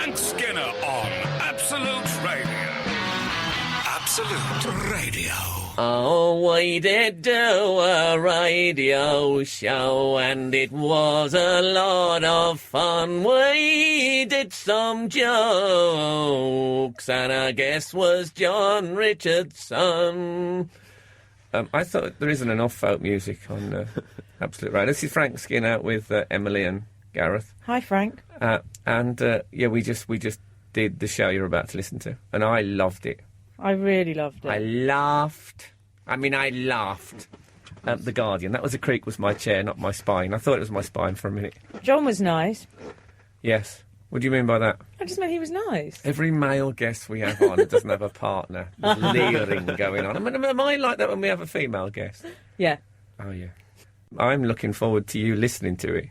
Frank Skinner on Absolute Radio. Absolute Radio. Oh, we did do a radio show and it was a lot of fun. We did some jokes and our guest was John Richardson. I thought there isn't enough folk music on Absolute Radio. This is Frank Skinner with Emily and Gareth. Hi, Frank. Yeah, we just did the show you're about to listen to, and I loved it. I really loved it. I laughed. The Guardian. That was a creak was my chair, not my spine. I thought it was my spine for a minute. John was nice. Yes. What do you mean by that? I just meant he was nice. Every male guest we have on doesn't have a partner. There's leering going on. I mean, am I like that when we have a female guest? Yeah. Oh, yeah. I'm looking forward to you listening to it.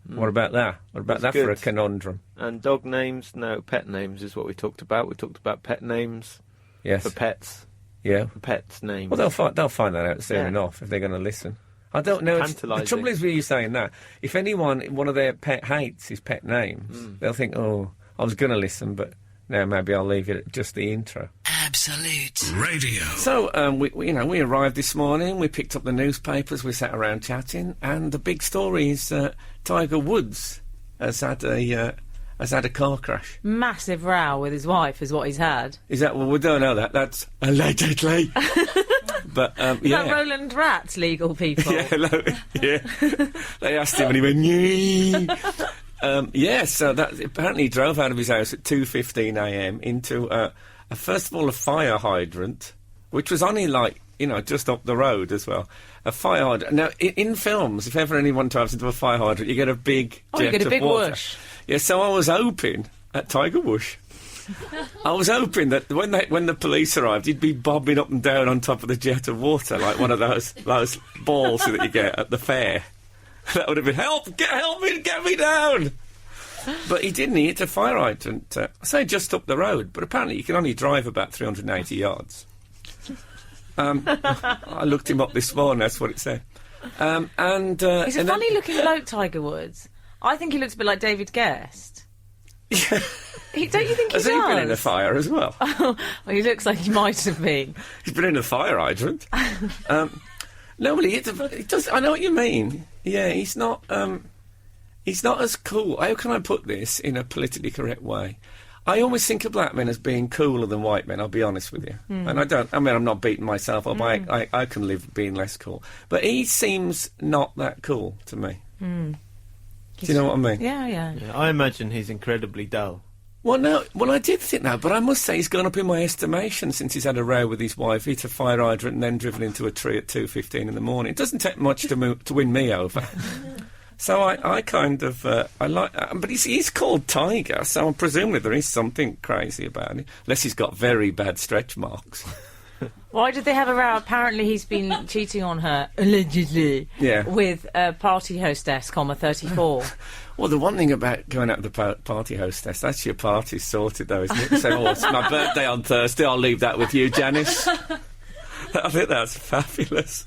What about that? What about that good. for a conundrum? And dog names? No, pet names is what we talked about. We talked about pet names Yes. for pets. Yeah. For pets' names. Well, they'll find that out soon enough if they're going to listen. I don't know. The trouble is with you saying that, if one of their pet hates his pet names, they'll think, oh, I was going to listen, but now maybe I'll leave it at just the intro. Absolute Radio. So, we arrived this morning, we picked up the newspapers, we sat around chatting, and the big story is Tiger Woods has had a car crash. Massive row with his wife is what he's had. Is that? Well, we don't know that. That's allegedly. But yeah. That Roland Rat legal people. Yeah. They asked him, and he went, yeah. So that apparently he drove out of his house at 2:15 a.m. into first of all a fire hydrant, which was only just up the road as well. A fire hydrant. Now, in films, if ever anyone drives into a fire hydrant, you get a big jet of water. Whoosh. Yeah, so I was hoping at Tiger Whoosh. I was hoping that when the police arrived, he'd be bobbing up and down on top of the jet of water like one of those balls that you get at the fair. That would have been help me, get me down. But he didn't. He hit a fire hydrant. I say just up the road, but apparently you can only drive about 380 yards. I looked him up this morning. That's what it said. He's a funny-looking bloke, Tiger Woods. I think he looks a bit like David Guest. Yeah. Don't you think he does? Has he been in a fire as well? Well, he looks like he might have been. He's been in a fire hydrant. No, but he does. I know what you mean. Yeah, he's not as cool. How can I put this in a politically correct way? I always think of black men as being cooler than white men, I'll be honest with you. And I'm not beating myself up. I can live being less cool. But he seems not that cool to me. Do you know what I mean? Yeah. I imagine he's incredibly dull. Well, I did think that, but I must say he's gone up in my estimation since he's had a row with his wife, hit a fire hydrant and then driven into a tree at 2:15 in the morning. It doesn't take much to win me over. So I kind of, I like, but he's called Tiger, so presumably there is something crazy about him, unless he's got very bad stretch marks. Why did they have a row? Apparently he's been cheating on her, allegedly, with a party hostess, 34. Well, the one thing about going out with the party hostess, that's your party sorted, though, isn't it? So, it's my birthday on Thursday, I'll leave that with you, Janice. I think that's fabulous.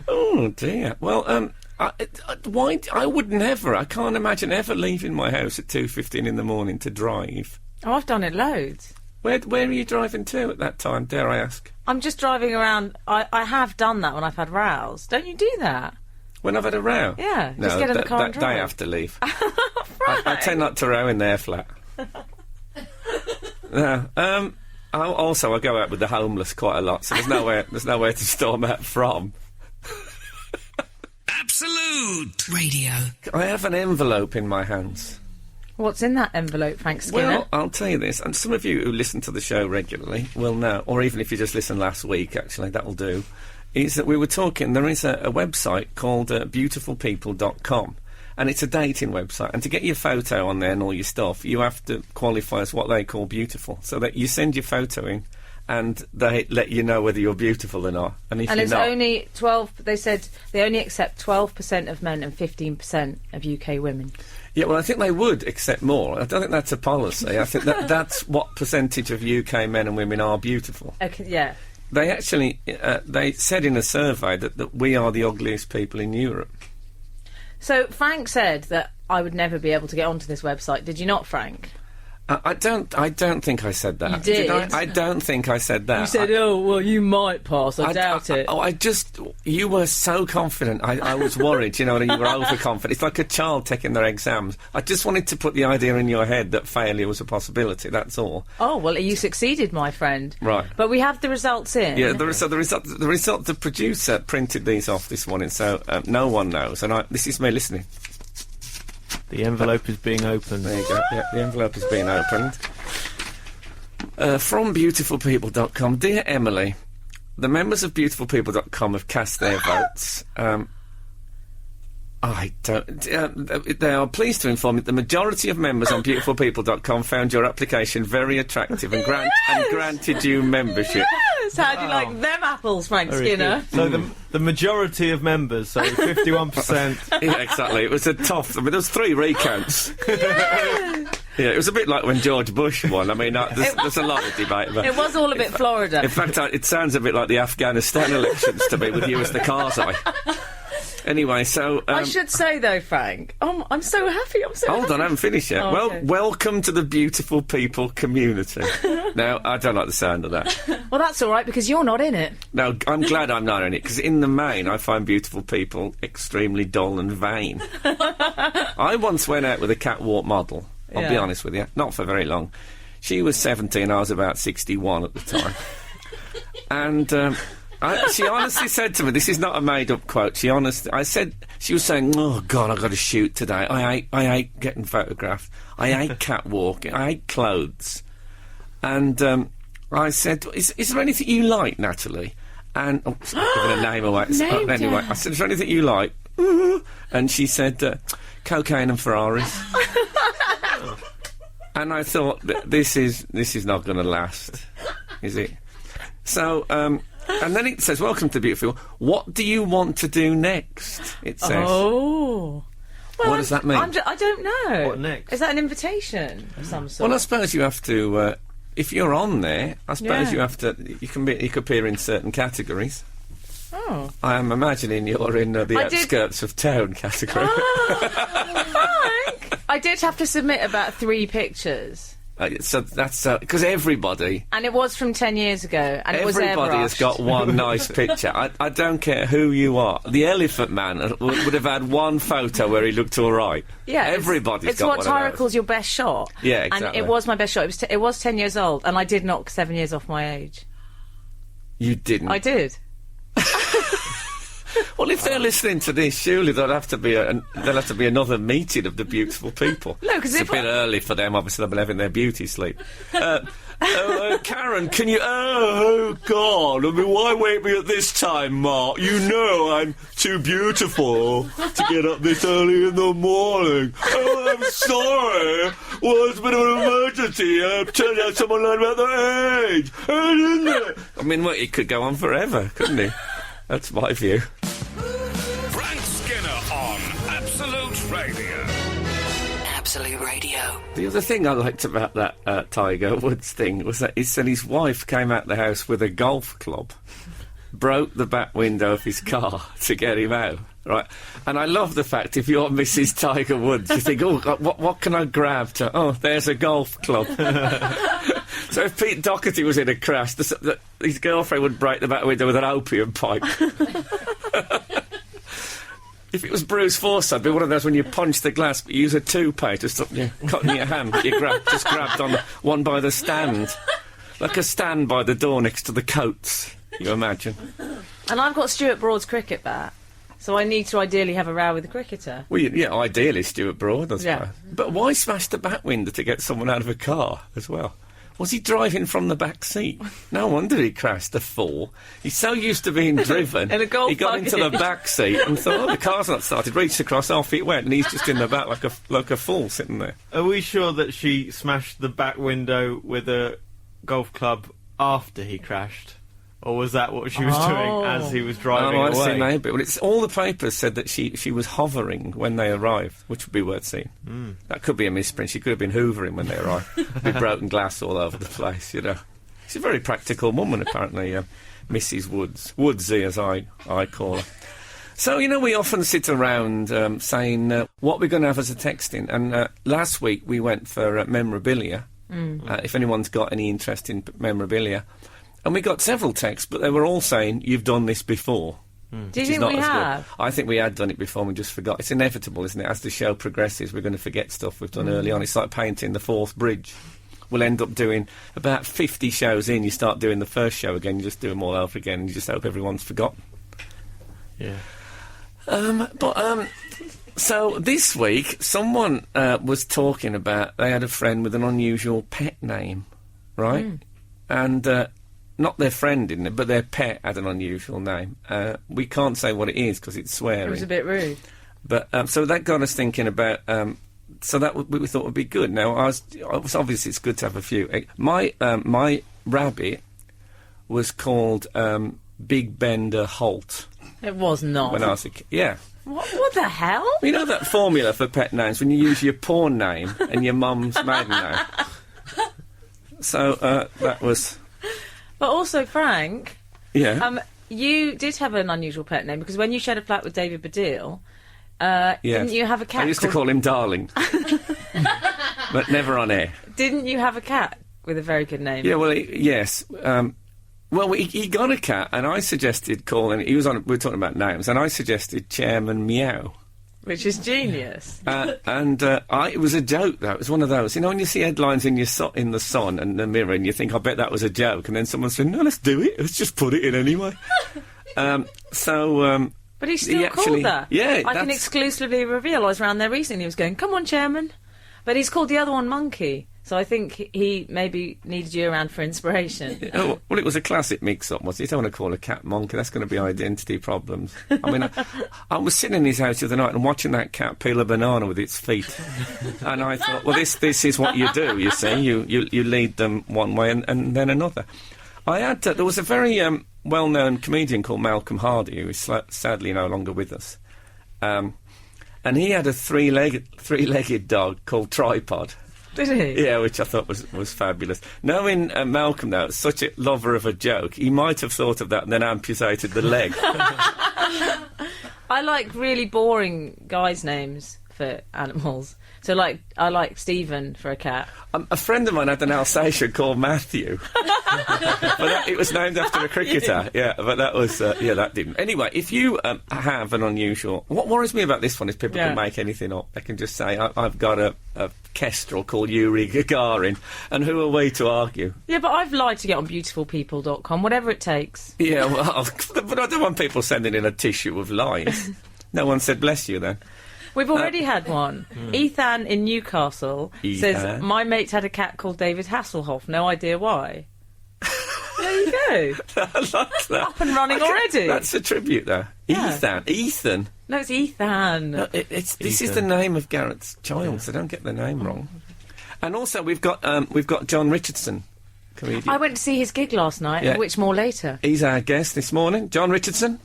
Oh, dear. Well, I would never, I can't imagine ever leaving my house at 2:15 in the morning to drive. Oh, I've done it loads. Where are you driving to at that time, dare I ask? I'm just driving around. I have done that when I've had rows. Don't you do that? When I've had a row? Yeah, no, just get in the car and drive. They have to leave. Right. I tend not to row in their flat. No. I go out with the homeless quite a lot, so there's nowhere to storm out from. Absolute Radio. I have an envelope in my hands. What's in that envelope, Frank Skinner? Well, I'll tell you this, and some of you who listen to the show regularly will know, or even if you just listened last week, actually, that'll do, is that we were talking, there is a website called beautifulpeople.com, and it's a dating website, and to get your photo on there and all your stuff, you have to qualify as what they call beautiful, so that you send your photo in, and they let you know whether you're beautiful or not. And if you're it's not, only 12, they said they only accept 12% of men and 15% of UK women. Yeah, well, I think they would accept more. I don't think that's a policy. I think that's what percentage of UK men and women are beautiful. Okay, yeah. They actually, they said in a survey that we are the ugliest people in Europe. So Frank said that I would never be able to get onto this website. Did you not, Frank? I don't think I said that. You did? I don't think I said that. You said, you might pass. I doubt it. You were so confident. I was worried, you know, you were overconfident. It's like a child taking their exams. I just wanted to put the idea in your head that failure was a possibility, that's all. Oh, well, you succeeded, my friend. Right. But we have the results in. Yeah, the result, the producer printed these off this morning, so no one knows. And this is me listening. The envelope is being opened. There you go. Yeah, the envelope is being opened. From beautifulpeople.com. Dear Emily, the members of beautifulpeople.com have cast their votes. They are pleased to inform you that the majority of members on beautifulpeople.com found your application very attractive and granted you membership. Yes! How do you like them apples, Frank Skinner? So the majority of members, so 51%. Yeah, exactly. It was a tough... I mean, there was 3 recounts. Yeah, it was a bit like when George Bush won. I mean, there's a lot of debate about it. It was all a bit Florida. In fact, it sounds a bit like the Afghanistan elections to me, with you as the Karzai. Anyway, so... I should say, though, Frank, I'm so happy, Hold on, I haven't finished yet. Oh, okay. Welcome to the beautiful people community. Now, I don't like the sound of that. Well, that's all right, because you're not in it. No, I'm glad I'm not in it, because in the main, I find beautiful people extremely dull and vain. I once went out with a catwalk model, I'll be honest with you, not for very long. She was 70 I was about 61 at the time. And... she honestly said to me, this is not a made-up quote, she was saying, oh, God, I've got to shoot today. I hate getting photographed. I hate catwalking. I hate clothes. And I said, is there anything you like, Natalie? And, giving a name away. Anyway, I said, is there anything you like? And she said, cocaine and Ferraris. And I thought, this is not going to last, is it? So, and then it says, welcome to Beautiful. What do you want to do next? It says. Oh. Well, what does that mean? I don't know. What next? Is that an invitation of some sort? Well, I suppose you have to, if you're on there, I suppose you have to, you could appear in certain categories. Oh. I am imagining you're in the outskirts of town category. Frank! I did have to submit about 3 pictures. So that's because everybody, and it was from 10 years ago, and it was everybody has got one nice picture. I don't care who you are. The Elephant Man would have had one photo where he looked all right. Yeah, everybody's it's got what one Tyra of those. calls your best shot. Yeah, exactly. And it was my best shot. It was 10 years old, and I did knock 7 years off my age. You didn't. I did. Well, if they're listening to this, surely there'll have to be another meeting of the beautiful people. No, because it's a bit early for them. Obviously, they'll be having their beauty sleep. Karen, can you? Oh God! I mean, why wake me at this time, Mark? You know I'm too beautiful to get up this early in the morning. Oh, I'm sorry. Well, it's a bit of an emergency. Turned out someone lied about their age, didn't it? I mean, well, it could go on forever, couldn't he? That's my view. Frank Skinner on Absolute Radio. Absolute Radio. The other thing I liked about that Tiger Woods thing was that he said his wife came out the house with a golf club, broke the back window of his car to get him out. Right, and I love the fact if you're Mrs. Tiger Woods, you think, oh, what can I grab to? Oh, there's a golf club. So if Pete Doherty was in a crash, his girlfriend would break the back window with an opium pipe. If it was Bruce Forsyth, it'd be one of those when you punch the glass, but you use a toupee to stop you cutting your hand, but you just grabbed on one by the stand. Like a stand by the door next to the coats, you imagine. And I've got Stuart Broad's cricket bat. So I need to ideally have a row with the cricketer. Well, yeah, ideally Stuart Broad, I suppose. Yeah. But why smash the back window to get someone out of a car as well? Was he driving from the back seat? No wonder he crashed, the fool. He's so used to being driven. In a golf he got buggy. into the back seat and thought, oh, the car's not started, reached across, off it went, and he's just in the back like a fool sitting there. Are we sure that she smashed the back window with a golf club after he crashed? Or was that what she was doing as he was driving away? I see, maybe. Well, all the papers said that she was hovering when they arrived, which would be worth seeing. That could be a misprint. She could have been hoovering when they arrived. With broken glass all over the place, you know. She's a very practical woman, apparently, Mrs. Woods. Woodsy, as I call her. So, we often sit around saying what we're going to have as a texting. And last week we went for memorabilia, if anyone's got any interest in memorabilia. And we got several texts, but they were all saying, you've done this before. Do you think we have? I think we had done it before and we just forgot. It's inevitable, isn't it? As the show progresses, we're going to forget stuff we've done early on. It's like painting the Forth Bridge. We'll end up doing about 50 shows in. You start doing the first show again, you just do them all over again, and you just hope everyone's forgotten. Yeah. So this week, someone was talking about they had a friend with an unusual pet name, right? And not their friend, didn't it? But their pet had an unusual name. We can't say what it is because it's swearing. It was a bit rude. But so that got us thinking about. So that we thought would be good. Now, obviously it's good to have a few. My rabbit was called Big Bender Holt. It was not. When I was a kid, yeah. What the hell? You know that formula for pet names when you use your porn name and your mum's maiden name. So that was. But also, Frank. Yeah. You did have an unusual pet name because when you shared a flat with David Baddiel, didn't you have a cat? I used to call him Darling, but never on air. Didn't you have a cat with a very good name? Yeah. Well, yes. Well, he got a cat, and I suggested calling. We were talking about names, and I suggested Chairman Meow. Which is genius. It was a joke, though. It was one of those. When you see headlines in in the Sun and the Mirror, and you think, I bet that was a joke, and then someone said, no, let's do it. Let's just put it in anyway. But he's still called that. Yeah. I can exclusively reveal. I was around there recently. He was going, come on, Chairman. But he's called the other one Monkey. So I think he maybe needed you around for inspiration. Well, it was a classic mix-up, was it? You don't want to call a cat Monkey. That's going to be identity problems. I mean, I was sitting in his house the other night and watching that cat peel a banana with its feet. And I thought, well, this is what you do, you see. You lead them one way and then another. There was a very well-known comedian called Malcolm Hardy, who is sadly no longer with us. And he had a three-legged dog called Tripod. Did he? Yeah, which I thought was fabulous. Knowing Malcolm, though, such a lover of a joke, he might have thought of that and then amputated the leg. I like really boring guys' names for animals. So, I like Stephen for a cat. A friend of mine had an Alsatian called Matthew. But it was named after a cricketer. Yeah, but that was... that didn't. Anyway, if you have an unusual... What worries me about this one is people can make anything up. They can just say, I've got a kestrel called Yuri Gagarin, and who are we to argue? Yeah, but I've lied to get on beautifulpeople.com, whatever it takes. Yeah, well, but I don't want people sending in a tissue of lies. No one said bless you, then. We've already had one. Ethan in Newcastle says, my mate had a cat called David Hasselhoff, no idea why. There you go. I like that. Up and running already. That's a tribute, though. Yeah. Ethan. No, it's Ethan. No, this is the name of Gareth's child, so don't get the name wrong. And also, we've got John Richardson, comedian. I went to see his gig last night, of which more later. He's our guest this morning. John Richardson.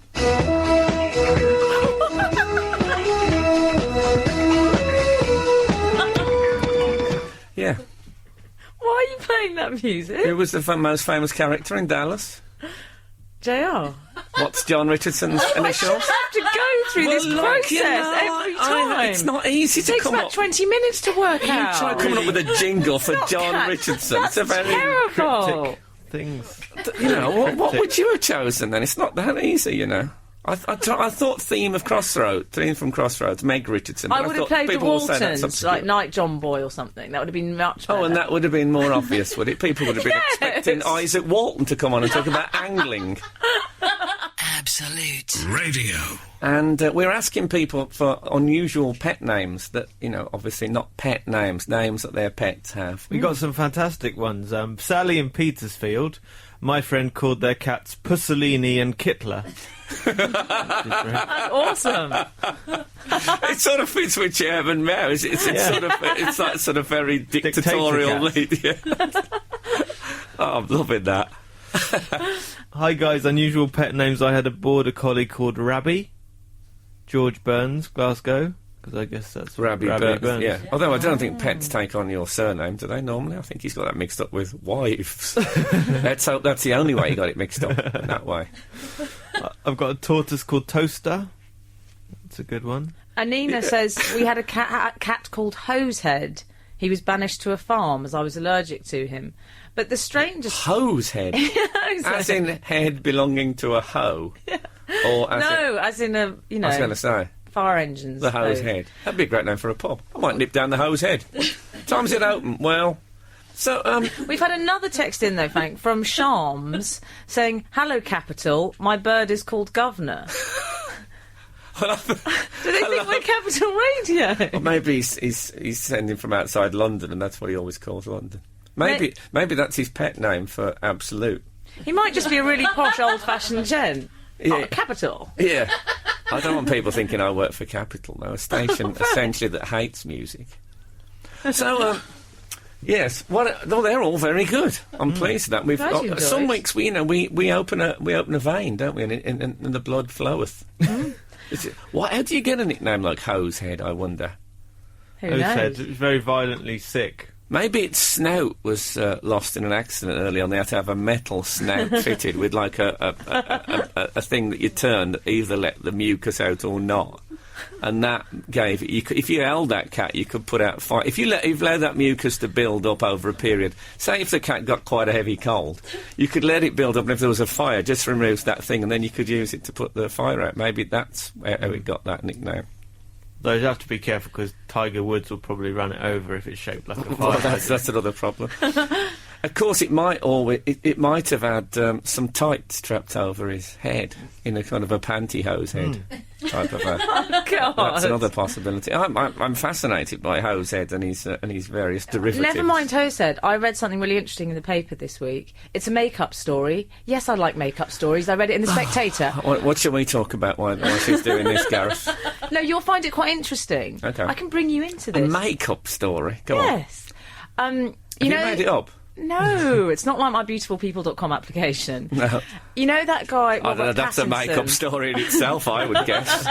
Yeah. Why are you playing that music? Who was the most famous character in Dallas? JR. What's John Richardson's initials? I have to go through this process every time. It's not easy to come up... It takes about 20 minutes to work out. You try coming up with a jingle for John Richardson. That's it's a very terrible. Things. What would you have chosen then? It's not that easy, I thought theme from Crossroads, Meg Richardson. I would have played the Waltons, like Night John Boy or something. That would have been much better. Oh, and that would have been more obvious, would it? People would have been expecting Isaac Walton to come on and talk about angling. Absolute Radio. And we're asking people for unusual pet names that, obviously not pet names that their pets have. We got some fantastic ones. Sally in Petersfield, my friend called their cats Pussolini and Kittler. That's awesome. It sort of fits with Chairman Mao. It's that sort of very dictatorial lead. Yeah. Oh, I'm loving that. Hi guys, unusual pet names. I had a border collie called Rabby. George Burns, Glasgow. Because I guess that's Rabby Burns. Yeah. Although I don't think pets take on your surname, do they, normally? I think he's got that mixed up with wives. Let's hope that's the only way he got it mixed up, that way. I've got a tortoise called Toaster. It's a good one. Anina says, we had a cat called Hosehead. He was banished to a farm as I was allergic to him. But the strangest... Hosehead? As in head belonging to a hoe? Or as in a, you know... I was going to say. Fire engines. The hose head. That'd be a great name for a pub. I might nip down the hose head. Time's it open? Well... So, we've had another text in, though, Frank, from Shams, saying, "Hello, Capital, my bird is called Governor." Do they think we're Capital Radio? Or maybe he's sending from outside London, and that's what he always calls London. Maybe that's his pet name for Absolute. He might just be a really posh, old-fashioned gent. Yeah. Oh, Capital. Yeah. I don't want people thinking I work for Capital, though. A station, essentially, that hates music. So, yes, they're all very good. I'm pleased with that. We've got some weeks we open a vein, don't we? And the blood floweth. How do you get a nickname like Hosehead? I wonder. Who knows? Hosehead, it's very violently sick. Maybe its snout was lost in an accident early on. They had to have a metal snout fitted with like a thing that you turned that either let the mucus out or not. And that gave it. If you held that cat, you could put out fire. If you allowed that mucus to build up over a period, say if the cat got quite a heavy cold, you could let it build up, and if there was a fire, just remove that thing, and then you could use it to put the fire out. Maybe that's how it got that nickname. Though you have to be careful because Tiger Woods will probably run it over if it's shaped like a fire. Well, that's another problem. Of course, it might have had some tights strapped over his head in a kind of a pantyhose head type of a. Oh, God. That's another possibility. I'm fascinated by Hosehead and his various derivatives. Never mind Hosehead. I read something really interesting in the paper this week. It's a make-up story. Yes, I like make-up stories. I read it in The Spectator. What shall we talk about while she's doing this, Gareth? No, you'll find it quite interesting. Okay. I can bring you into this. A make-up story? Go on. Yes. Have you made it up? No, it's not like my beautifulpeople.com application. No. You know that guy, Robert I don't know, that's a make-up story in itself, I would guess.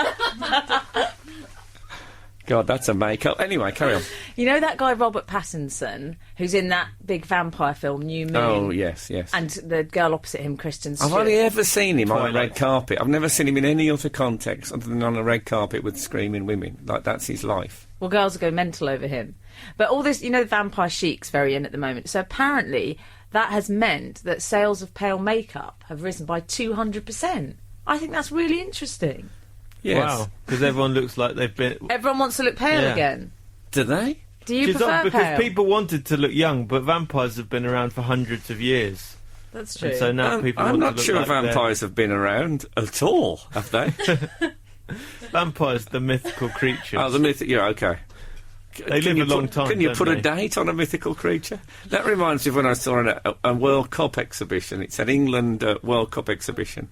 God, that's a make-up. Anyway, carry on. You know that guy, Robert Pattinson, who's in that big vampire film, New Moon? Oh, yes. And the girl opposite him, Kristen Stewart. I've only ever seen him on a red carpet. I've never seen him in any other context other than on a red carpet with screaming women. Like, that's his life. Well, girls will go mental over him. But all this, the vampire chic's very in at the moment. So apparently that has meant that sales of pale makeup have risen by 200%. I think that's really interesting. Yes. Wow, because everyone looks like they've been... Everyone wants to look pale again. Do they? Do you prefer because pale? people wanted to look young, but vampires have been around for hundreds of years. That's true. And so now people I'm want not to look sure like vampires have been around at all, have they? Vampires, the mythical creatures. Oh, the mythic... Yeah, OK. They live a long time, Can you don't put they? a date on a mythical creature? That reminds me of when I saw a World Cup exhibition. It said England World Cup exhibition.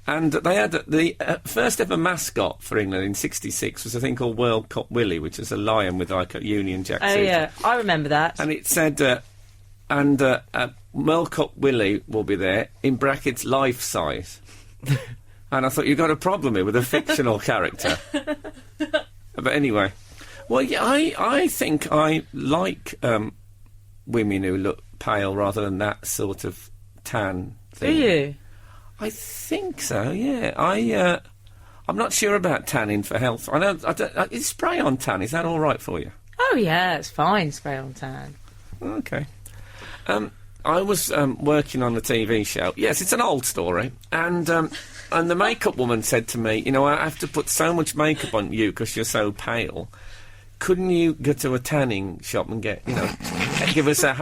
And they had the first ever mascot for England in '66 was a thing called World Cup Willie, which is a lion with like a Union Jack suit. Oh, yeah. I remember that. And it said, World Cup Willie will be there, in brackets, life size. And I thought, you've got a problem here with a fictional character. But anyway... Well, yeah, I think I like women who look pale rather than that sort of tan thing. Do you? I think so, yeah. I'm not sure about tanning for health. I know. Is spray on tan, is that all right for you? Oh, yeah, it's fine, spray on tan. OK. I was working on a TV show. Yes, it's an old story. And the makeup woman said to me, I have to put so much makeup on you because you're so pale. Couldn't you go to a tanning shop and get, give us a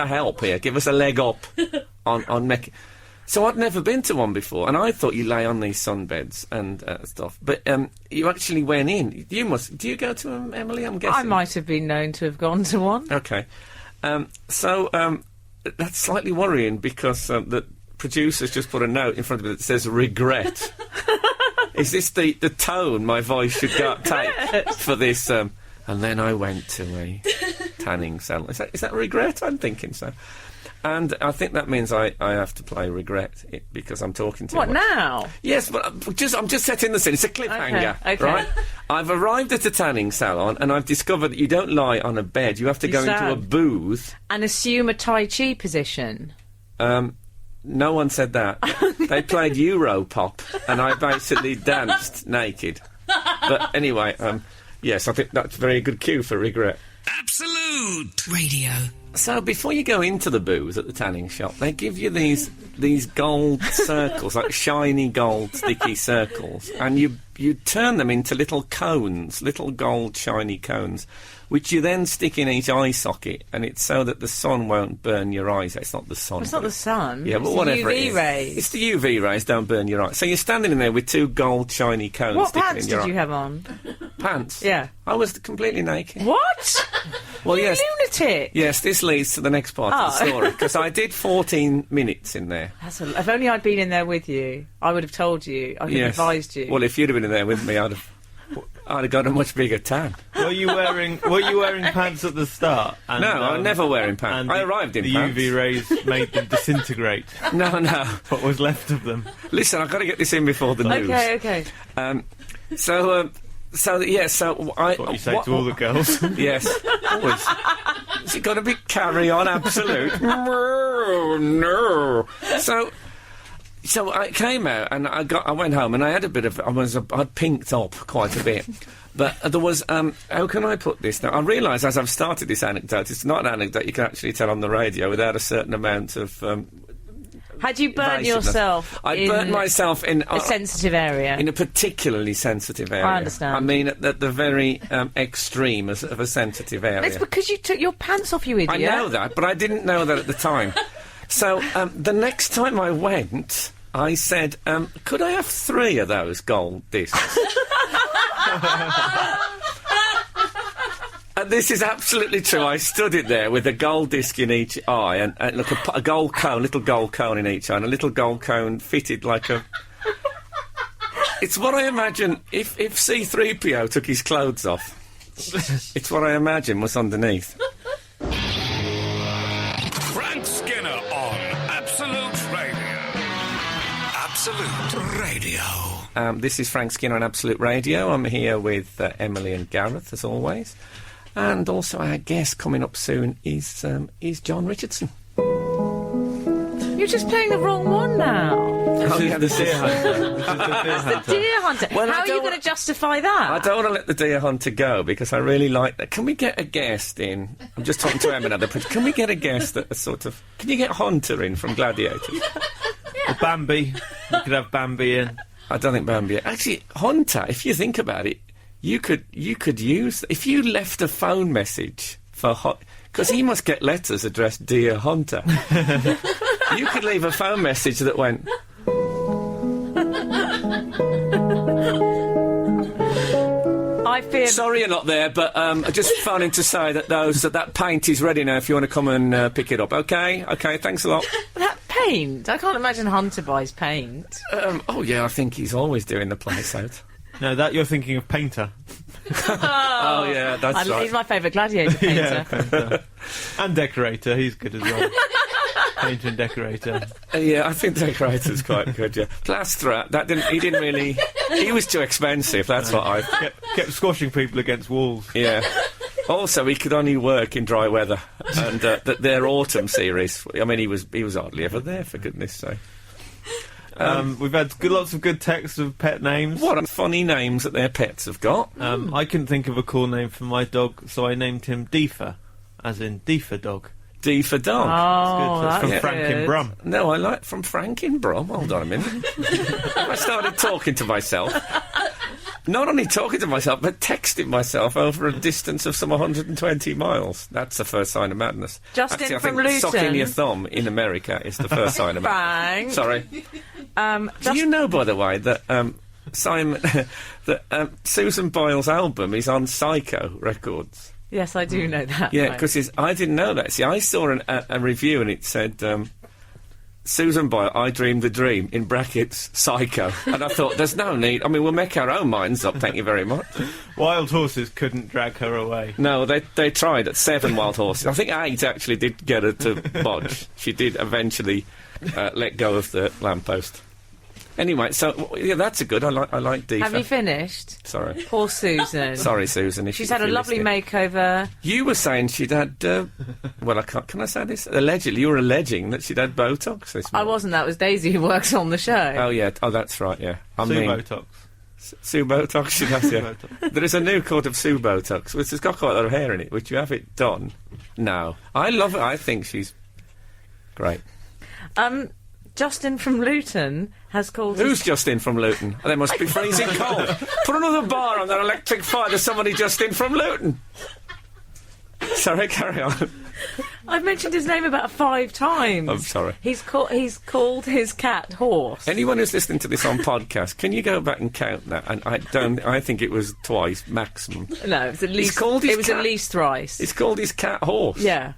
help here, give us a leg up on make. So I'd never been to one before, and I thought you lay on these sunbeds and stuff. But you actually went in. You must. Do you go to them, Emily? I'm guessing. I might have been known to have gone to one. Okay. So that's slightly worrying because the producers just put a note in front of me that says regret. Is this the tone my voice should take for this? And then I went to a tanning salon. Is that regret? I'm thinking so. And I think that means I have to play regret because I'm talking too much. What, now? Yes, but I'm just setting the scene. It's a cliffhanger, okay. right? I've arrived at a tanning salon and I've discovered that you don't lie on a bed. You have to go into a booth. And assume a Tai Chi position. No one said that. They played Europop and I basically danced naked. But anyway, yes, I think that's a very good cue for regret. Absolute Radio. So before you go into the booth at the tanning shop, they give you these gold circles, like shiny gold sticky circles, and you turn them into little cones, little gold shiny cones, which you then stick in each eye socket, and it's so that the sun won't burn your eyes. It's not the sun. It's not the sun. Yeah, it's but the whatever UV it is. rays. It's the UV rays, don't burn your eyes. So you're standing in there with two gold shiny cones What sticking pants in your did you eye. have on? Pants? Yeah. I was completely naked. What? Well, You yes. lunatic. Yes, this leads to the next part of the story, because I did 14 minutes in there. If only I'd been in there with you, I would have told you. I could have advised you. Well, if you'd have been in there with me, I'd have got a much bigger tan. Were you wearing pants at the start? And, No, I'm never wearing pants. and I arrived in the pants. UV rays made them disintegrate. No. What was left of them? Listen, I've got to get this in before the news. Okay. So I... What you say to all the girls. Yes, always. Is it got to be carry on absolute? No. So I came out and I went home and I had a bit of... I'd pinked up quite a bit. But there was... how can I put this now? I realise as I've started this anecdote, it's not an anecdote you can actually tell on the radio without a certain amount of... Had you burnt evasiveness. yourself I burnt myself in... a sensitive area? in a particularly sensitive area. I understand. I mean, at the very extreme of a sensitive area. It's because you took your pants off, you idiot. I know that, but I didn't know that at the time. So the next time I went, I said, could I have 3 of those gold discs? And this is absolutely true. I stood it there with a gold disc in each eye, and look, a gold cone, little gold cone in each eye, and a little gold cone fitted like a... It's what I imagine if C-3PO took his clothes off. It's what I imagine was underneath. Frank Skinner on Absolute Radio. Absolute Radio. This is Frank Skinner on Absolute Radio. I'm here with Emily and Gareth, as always. And also our guest coming up soon is John Richardson. You're just playing the wrong one now. This is the deer hunter. This is the deer hunter. Deer hunter. Well, I How are you don't going to justify that? I don't want to let the deer hunter go because I really like that. Can we get a guest in? I'm just talking to Emma now. Can we get a guest that sort of... Can you get Hunter in from Gladiators? Or Bambi. You could have Bambi in. I don't think Bambi... Actually, Hunter, if you think about it, you could use... If you left a phone message for... Because he must get letters addressed Dear Hunter. You could leave a phone message that went... I fear... Sorry you're not there, but I just phoning to say that that paint is ready now if you want to come and pick it up. OK, thanks a lot. That paint? I can't imagine Hunter buys paint. Oh, yeah, I think he's always doing the place out. No, that you're thinking of Painter. Oh, yeah, that's right. He's my favourite Gladiator painter. Yeah, Painter. And Decorator, he's good as well. Painter and Decorator. Yeah, I think Decorator's quite good, yeah. Plasterer, he didn't really... He was too expensive, that's what I... Kept squashing people against walls. Yeah. Also, he could only work in dry weather. And their autumn series, I mean, he was hardly ever there, for goodness sake. We've had lots of good texts of pet names. What funny names that their pets have got. I couldn't think of a cool name for my dog, so I named him Deefa, as in Deefa Dog. D for dog. Oh, That's from that's Frank good. in Brum. No, I like from Frank in Brum. Hold on a minute. I started talking to myself. Not only talking to myself, but texting myself over a distance of some 120 miles. That's the first sign of madness. Justin Actually, I from think Luton. sucking your thumb in America is the first sign of madness. Frank. Sorry. Do you know, by the way, that Susan Boyle's album is on Psycho Records? Yes, I do know that. Yeah, right. because I didn't know that. See, I saw a review and it said... Susan Boyle, I Dreamed the Dream, in brackets, Psycho. And I thought, there's no need. I mean, we'll make our own minds up, thank you very much. Wild horses couldn't drag her away. No, they tried at 7 wild horses. I think 8 actually did get her to budge. She did eventually let go of the lamppost. Anyway, so, yeah, that's a good. I like Deefa. Have you finished? Sorry. Poor Susan. Sorry, Susan. She's had a lovely makeover. You were saying she'd had... well, I can't... Can I say this? Allegedly, you were alleging that she'd had Botox this I morning. wasn't. That was Daisy who works on the show. Oh, yeah. Oh, that's right, yeah. I Sue mean... Botox. Subotox, should I say? There is a new coat of Subotox, which has got quite a lot of hair in it. Would you have it done? No. I love it. I think she's great. Justin from Luton has called... Who's Justin from Luton? They must be freezing cold. Put another bar on their electric fire. There's somebody Justin from Luton. Sorry, carry on. I've mentioned his name about 5 times. I'm sorry. He's called his cat Horse. Anyone who's listening to this on podcast, can you go back and count that? And I think it was twice maximum. No, it was at least. At least thrice. It's called his cat Horse. Yeah.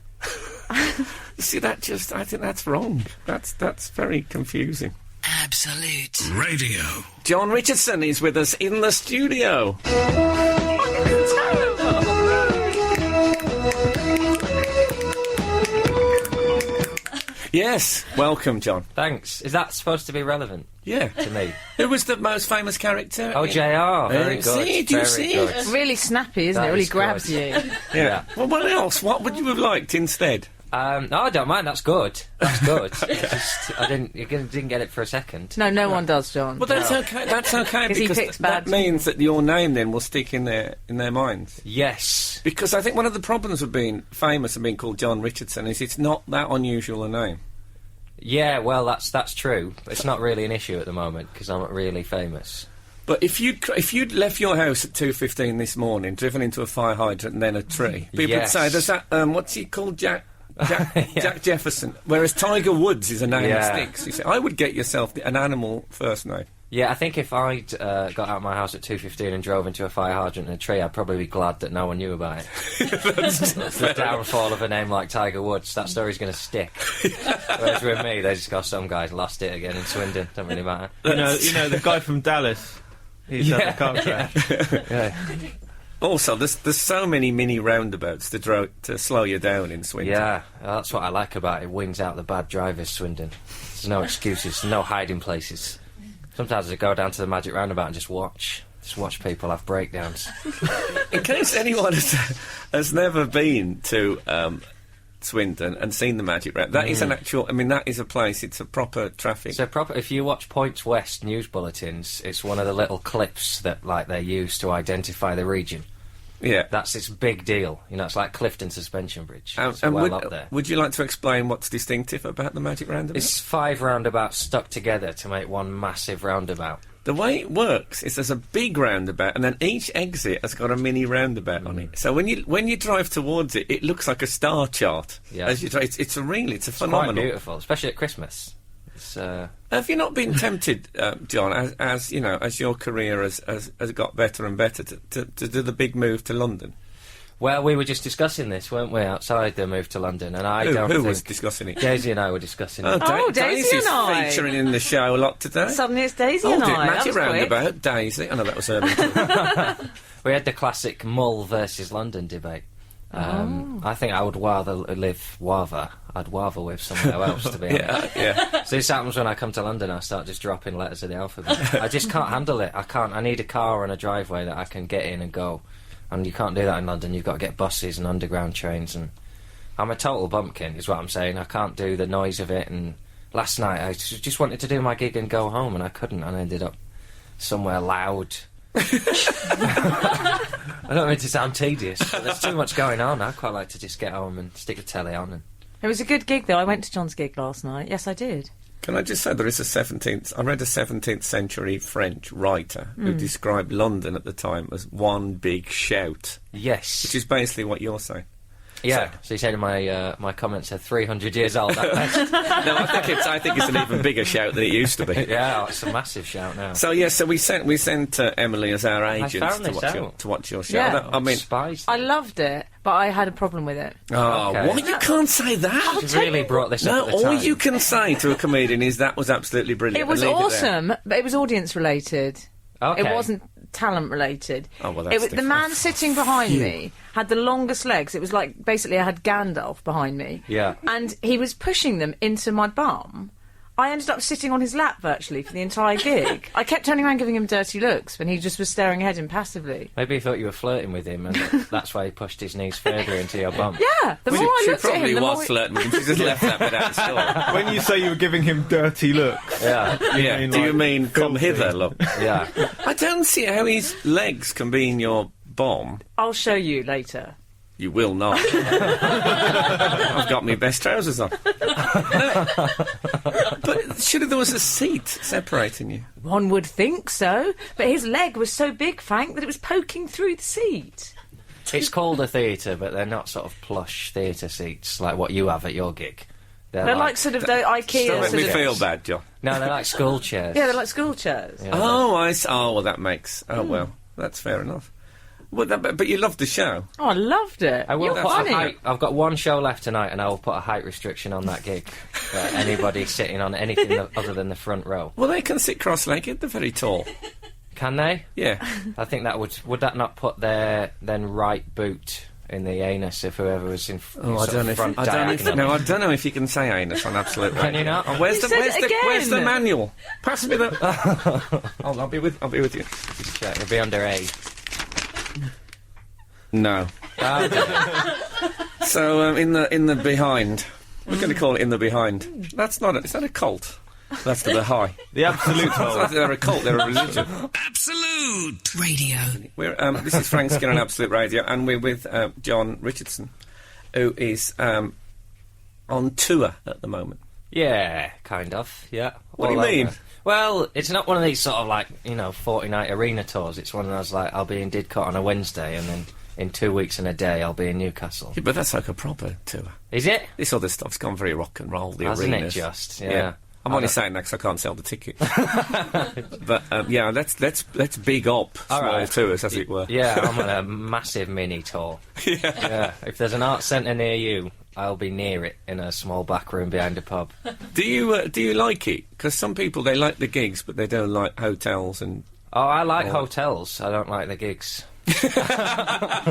You see, I think that's wrong. That's very confusing. Absolute Radio. John Richardson is with us in the studio. Yes, welcome, John. Thanks. Is that supposed to be relevant? Yeah. To me. Who was the most famous character? Oh, JR. Very good. See, do you Very see? good. Really snappy, isn't That it? Really is grabs good. you. Yeah. Well, what else? What would you have liked instead? No, I don't mind. That's good. That's good. I didn't get it for a second. No one does, John. Well, that's okay. That's okay 'Cause he because picks that bad- means that your name then will stick in their minds. Yes. Because I think one of the problems with being famous and being called John Richardson is it's not that unusual a name. Yeah. Well, that's true. It's not really an issue at the moment because I'm not really famous. But if you'd left your house at 2:15 this morning, driven into a fire hydrant and then a tree, people Yes. would say, "There's that what's he called, Jack Jefferson?" Whereas Tiger Woods is a name that sticks. You see, I would get yourself an animal first name. Yeah, I think if I'd got out of my house at 2:15 and drove into a fire hydrant and a tree, I'd probably be glad that no one knew about it. That's the downfall of a name like Tiger Woods. That story's going to stick. Whereas with me, they just go, some guys lost it again in Swindon. Don't really matter. You know the guy from Dallas. He's had a car crash. Yeah. Also, there's so many mini roundabouts to slow you down in Swindon. Yeah, that's what I like about it. It wings out the bad drivers, Swindon. There's no excuses, no hiding places. Sometimes I go down to the Magic Roundabout and just watch people have breakdowns. In case anyone has never been to Swindon and seen the Magic Round, that is an actual. I mean, that is a place. It's a proper traffic. So proper. If you watch Points West news bulletins, it's one of the little clips that they use to identify the region. Yeah, That's its big deal. You know, it's like Clifton Suspension Bridge. It's and well up there. would you like to explain what's distinctive about the Magic Roundabout? It's 5 roundabouts stuck together to make one massive roundabout. The way it works is there's a big roundabout, and then each exit has got a mini roundabout on it. So when you drive towards it, it looks like a star chart. Yeah. As you drive, it's Quite phenomenal. beautiful, especially at Christmas. Have you not been tempted, John, as you know, as your career has got better and better, to do the big move to London? Well, we were just discussing this, weren't we, outside the move to London? And I don't who think... was discussing it? Daisy and I were discussing Oh, it. Daisy Daisy's and I. featuring in the show a lot today. Suddenly it's Daisy Oh, and did I. That Magic was quick. Roundabout, Daisy. I know that was early. We had the classic Mull versus London debate. I think I would rather live I'd rather with somewhere else, to be honest. yeah. So this happens when I come to London, I start just dropping letters of the alphabet. I just can't handle it. I need a car and a driveway that I can get in and go. And you can't do that in London. You've got to get buses and underground trains. And I'm a total bumpkin, is what I'm saying. I can't do the noise of it. And last night I just wanted to do my gig and go home, and I couldn't. And I ended up somewhere loud. I don't mean to sound tedious, but there's too much going on. I quite like to just get home and stick the telly on. It was a good gig, though. I went to John's gig last night. Yes, I did. Can I just say there is I read a 17th century French writer who described London at the time as one big shout, Yes. which is basically what you're saying. Yeah. So you said in my comments are 300 years old at best. No, I think it's an even bigger shout than it used to be. Yeah, it's a massive shout now. So so we sent Emily as our agent found this out. to watch your show. Yeah. I mean, Spies. I loved it, but I had a problem with it. Okay. what you can't say that. You really brought this up No, at the all time. you can say to a comedian is that was absolutely brilliant. It was and leave it there. awesome, but it was audience related. Okay. It wasn't talent related. Oh, well, that's the different. man sitting behind me had the longest legs. It was like basically I had Gandalf behind me. Yeah. And he was pushing them into my bum. I ended up sitting on his lap virtually for the entire gig. I kept turning around giving him dirty looks when he just was staring ahead impassively. Maybe he thought you were flirting with him, and that's why he pushed his knees further into your bum. Yeah, the more I looked at him, Probably the more... was flirting with him. She just left that bit out of store. When you say you were giving him dirty looks, Yeah, Yeah. Do you mean come filthy? hither, look? yeah. I don't see how his legs can be in your bomb. I'll show you later. You will not. I've got my best trousers on. No, but surely there was a seat separating you. One would think so, but his leg was so big, Frank, that it was poking through the seat. It's called a theatre, but they're not sort of plush theatre seats like what you have at your gig. They're like sort of the IKEA Don't make sort me of... feel bad, John. No, they're like school chairs. Yeah, they're like school chairs. Yeah, Oh, well, that makes... Oh, well, that's fair enough. Well, but you loved the show. Oh, I loved it. I will You're put a funny. height. I've got one show left tonight, and I will put a height restriction on that gig. For anybody sitting on anything other than the front row. Well, they can sit cross-legged. They're very tall. Can they? Yeah. I think that would that not put their then right boot in the anus if whoever was in Oh, I don't know. front I diagonal? don't know if you can say anus on Absolute Radio. Can you not? Oh, where's You the said it where's the again. manual? Pass me the. Oh, I'll be with you. Check, it'll be under A. No. So in the behind, we're going to call it in the behind. That's not. Is that a cult? That's the Baha'i. the absolute whole. They're a cult. They're a religion. Absolute. Radio. We're this is Frank Skinner on Absolute Radio, and we're with John Richardson, who is on tour at the moment. Yeah, kind of. Yeah. What do you All mean? over. Well, it's not one of these sort of like 40-night arena tours. It's one of those like I'll be in Didcot on a Wednesday, and then in 2 weeks and a day I'll be in Newcastle. Yeah, but that's like a proper tour. Is it? This other stuff's gone very rock and roll. The Hasn't arenas. it just? Yeah. I'm I only don't- saying that because I can't sell the tickets. But yeah, let's big up All small right. tours, as it were. Yeah, I'm on a massive mini tour. Yeah. If there's an arts centre near you, I'll be near it in a small back room behind a pub. Do you like it? Because some people they like the gigs, but they don't like hotels and. Oh, I like Oh. hotels. I don't like the gigs.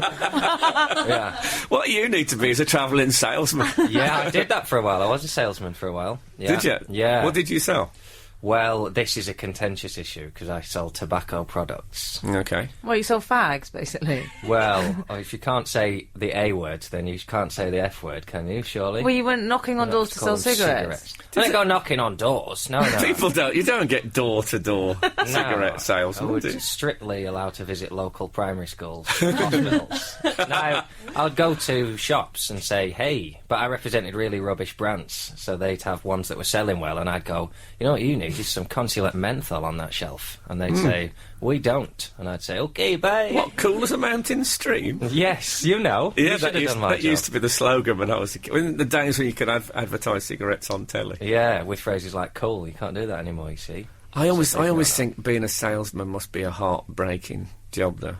Yeah. What you need to be is a travelling salesman. Yeah, I did that for a while. I was a salesman for a while. Yeah. Did you? Yeah. What did you sell? Well, this is a contentious issue because I sell tobacco products. Okay. Well, you sell fags, basically. Well, if you can't say the A word, then you can't say the F word, can you, surely? Well, you went knocking on doors to sell cigarettes. I don't go knocking on doors. No, no. People don't. You don't get door-to-door cigarette sales. I would strictly allow to visit local primary schools, hospitals. Now, I'd go to shops and say, hey, but I represented really rubbish brands, so they'd have ones that were selling well, and I'd go, you know what you need? Is some consulate menthol on that shelf. And they'd say, we don't. And I'd say, okay, bye. What, cool as a mountain stream? Yes, you know. Yeah, You should have done my that job. used to be the slogan when I was a kid. In the days when you could advertise cigarettes on telly. Yeah, with phrases like cool. You can't do that anymore, you see. I always think being a salesman must be a heartbreaking job, though.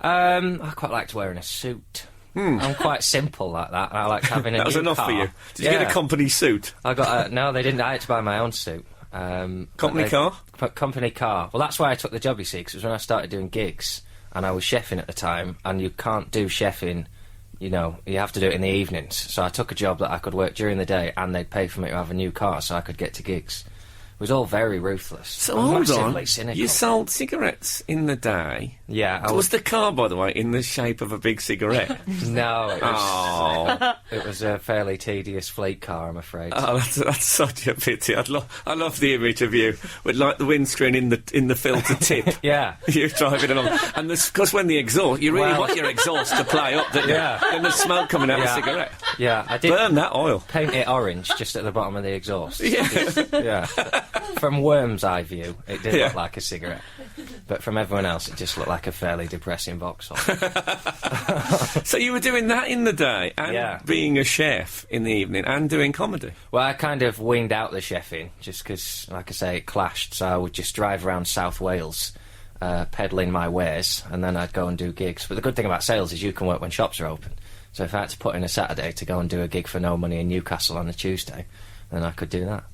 I quite liked wearing a suit. I'm quite simple like that. I like having a That was new enough car. for you. Did you get a company suit? I got no, they didn't. I had to buy my own suit. Company car? Company car. Well, that's why I took the job, you see, because it was when I started doing gigs, and I was chefing at the time, and you can't do chefing, you know, you have to do it in the evenings. So I took a job that I could work during the day, and they'd pay for me to have a new car so I could get to gigs. It was all very ruthless. So and hold massively on. cynical. You sold cigarettes in the day. Yeah, I Was the car, by the way, in the shape of a big cigarette? No, it was, Oh, it was a fairly tedious fleet car, I'm afraid. that's such a pity. I love the image of you with like the windscreen in the filter tip. Yeah. You're driving along, and because when the exhaust, you really want your exhaust to play up, don't you? Yeah. Then there's smoke coming out of Yeah. the cigarette. Yeah, I did Burn that oil. paint it orange just at the bottom of the exhaust. Yeah. Yeah. From Worm's eye view, it did Yeah. look like a cigarette. But from everyone else, it just looked like a fairly depressing Vauxhall. So you were doing that in the day, and Yeah. being a chef in the evening, and doing comedy. Well, I kind of weaned out the chefing, just because, like I say, it clashed. So I would just drive around South Wales, peddling my wares, and then I'd go and do gigs. But the good thing about sales is you can work when shops are open. So if I had to put in a Saturday to go and do a gig for no money in Newcastle on a Tuesday, then I could do that.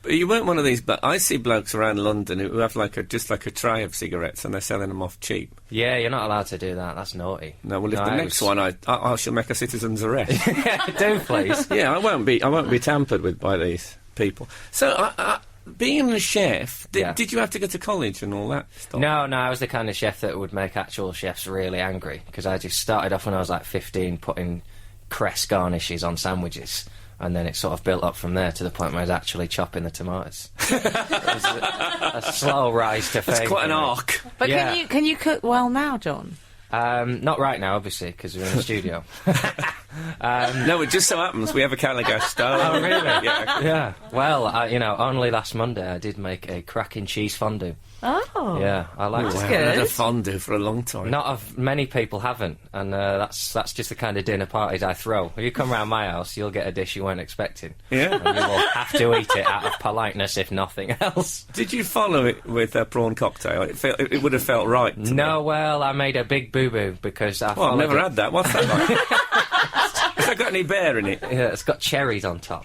But you weren't one of these. But I see blokes around London who have just like a tray of cigarettes, and they're selling them off cheap. Yeah, you're not allowed to do that. That's naughty. No, well, if No, the I next was- one, I shall make a citizen's arrest. Yeah, do please. Yeah, I won't be tampered with by these. people. So, being a chef, Yeah. did you have to go to college and all that stuff? No, I was the kind of chef that would make actual chefs really angry, because I just started off when I was like 15 putting cress garnishes on sandwiches, and then it sort of built up from there to the point where I was actually chopping the tomatoes. It was a slow rise to fame. That's quite an really. arc. But Yeah. can you cook well now, John? Not right now, obviously, because we're in the studio. No, it just so happens we have a Caligas stove. Oh, really? Yeah. Yeah. Well, only last Monday I did make a cracking cheese fondue. Oh. Yeah, I liked Ooh, it. I good. haven't had a fondue for a long time. Many people haven't, and that's just the kind of dinner parties I throw. If you come round my house, you'll get a dish you weren't expecting. Yeah. And you will have to eat it out of politeness, if nothing else. Did you follow it with a prawn cocktail? It would have felt right. To No, me. well, I made a big boo-boo because I Well, I've followed never it. had that. What's that like? Has that got any bear in it? Yeah, it's got cherries on top,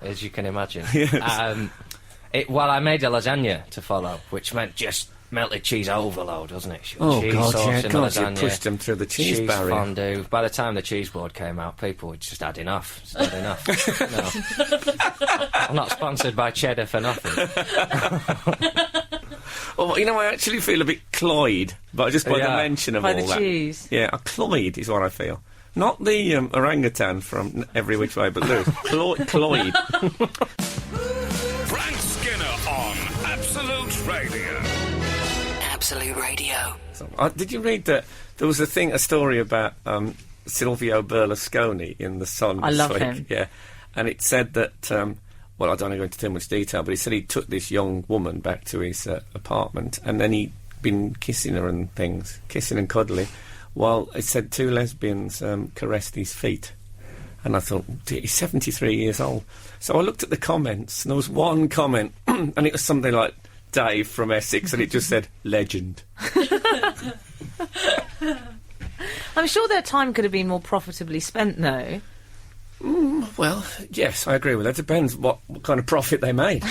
as you can imagine. Yes. I made a lasagna to follow, which meant just melted cheese overload, wasn't it? Oh, cheese God, sauce yeah, in the God, you lasagna, pushed them through the cheese barrier. fondue. By the time the cheese board came out, people had just had enough. Just had enough. No. I'm not sponsored by Cheddar for nothing. Well, I actually feel a bit cloyed, but just by the Yeah. mention of By all the that. cheese. Yeah, cloyed is what I feel. Not the orangutan from Every Which Way But Loose. Cloyed. Frank Skinner on Absolute Radio. Absolute Radio. Did you read that there was a story about Silvio Berlusconi in The Sun I this love week? him. Yeah, and it said that, well, I don't want to go into too much detail, but he said he took this young woman back to his apartment, and then he'd been kissing her and things, kissing and cuddling, while it said two lesbians caressed his feet. And I thought, he's 73 years old. So I looked at the comments, and there was one comment, and it was something like Dave from Essex, and it just said, legend. I'm sure their time could have been more profitably spent, though. Well, yes, I agree with that. Depends what kind of profit they made.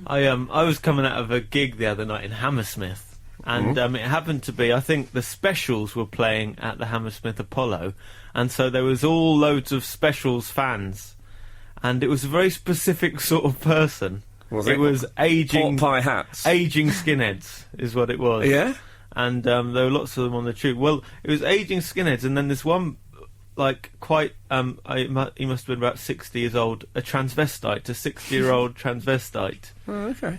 I was coming out of a gig the other night in Hammersmith, and it happened to be, I think the Specials were playing at the Hammersmith Apollo, and so there was all loads of Specials fans, and it was a very specific sort of person. Was it it? was aging Pork pie hats. aging skinheads is what it was. Yeah? And there were lots of them on the tube. Well, it was aging skinheads, and then this one, like, quite, he must have been about 60 years old, a 60-year-old transvestite, Oh, okay.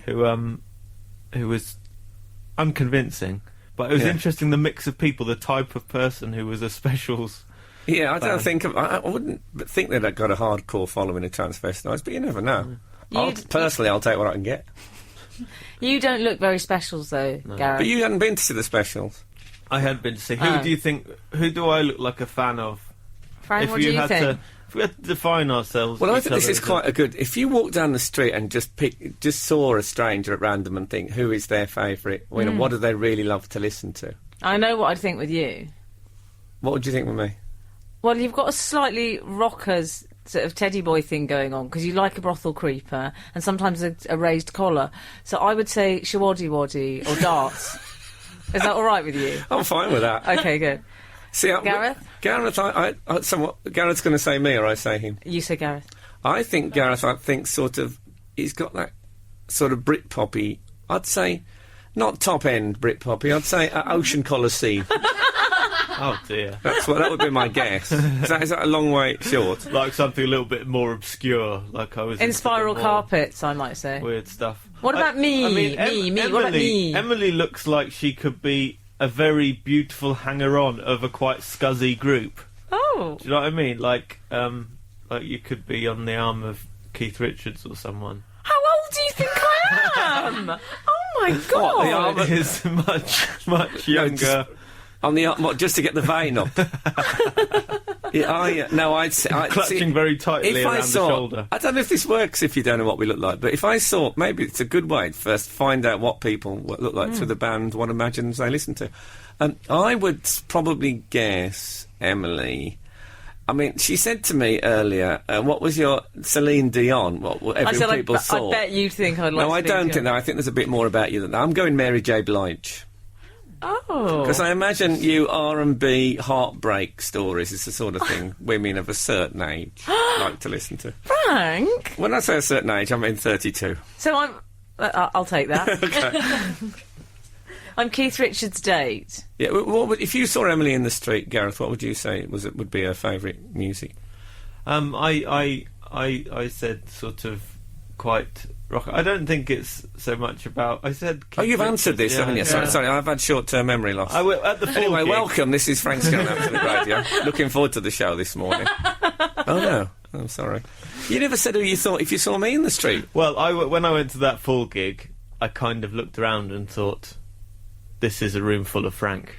who was unconvincing. But it was Yeah. interesting, the mix of people, the type of person who was a Specials. Yeah, I don't fan. think... I wouldn't think they'd have got a hardcore following of transvestites, but you never know. Personally, I'll take what I can get. You don't look very Specials, though, Gareth. But you hadn't been to see the Specials. I had been to see. Who Oh. do you think... Who do I look like a fan of? Frank, what do you had think? if we had to define ourselves... Well, I each think this other is as quite a good... If you walk down the street and just saw a stranger at random and think, who is their favourite? What do they really love to listen to? I know what I'd think with you. What would you think with me? Well, you've got a slightly rockers sort of teddy boy thing going on, because you like a brothel creeper and sometimes a raised collar. So I would say shawaddy waddy or darts. Is that all right with you? I'm fine with that. Okay, good. See, Gareth? Gareth, Gareth's going to say me or I say him? You say Gareth. I think Gareth, sort of, he's got that sort of Britpoppy, I'd say, not top-end Britpoppy, I'd say Ocean Coliseum. Oh dear. That would be my guess. Is that a long way short? Like something a little bit more obscure, like I was In into spiral the more carpets, I might say. weird stuff. What about me? I mean, Me? Emily, What about me? Emily looks like she could be a very beautiful hanger-on of a quite scuzzy group. Oh. Do you know what I mean? Like you could be on the arm of Keith Richards or someone. How old do you think I am? Oh my god! the arm It is much younger. On the just to get the vein up. I'd say Clutching very tightly around the shoulder. I don't know if this works if you don't know what we look like, but if I saw, maybe it's a good way to first find out what people look like through the band, what imagines they listen to. I would probably guess Emily. I mean, she said to me earlier, what was your Celine Dion? What I said people I thought. bet you'd think I'd like No, I to don't think that. I think there's a bit more about you than that. I'm going Mary J. Blige. Oh. Because I imagine you R&B heartbreak stories is the sort of thing women of a certain age like to listen to. Frank? When I say a certain age, I mean 32. So I'll take that. Okay. I'm Keith Richards' date. Yeah. If you saw Emily in the street, Gareth, what would you say would be her favourite music? I said sort of quite rock. I don't think it's so much about. I said. Oh, you've answered this, haven't you? Sorry, I've had short-term memory loss. At the Anyway, gig. welcome. This is Frank Scanlon, Absolute Radio. Looking forward to the show this morning. Oh no, I'm sorry. You never said who you thought if you saw me in the street. Well, when I went to that full gig, I kind of looked around and thought, this is a room full of Frank.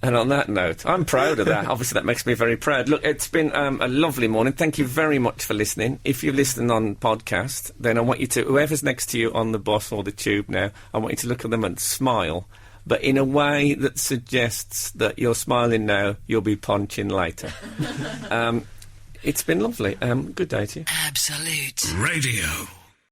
And on that note, I'm proud of that. Obviously, that makes me very proud. Look, it's been a lovely morning. Thank you very much for listening. If you're listening on podcast, then I want you to, whoever's next to you on the bus or the tube now, I want you to look at them and smile, but in a way that suggests that you're smiling now, you'll be punching later. It's been lovely. Good day to you. Absolute Radio.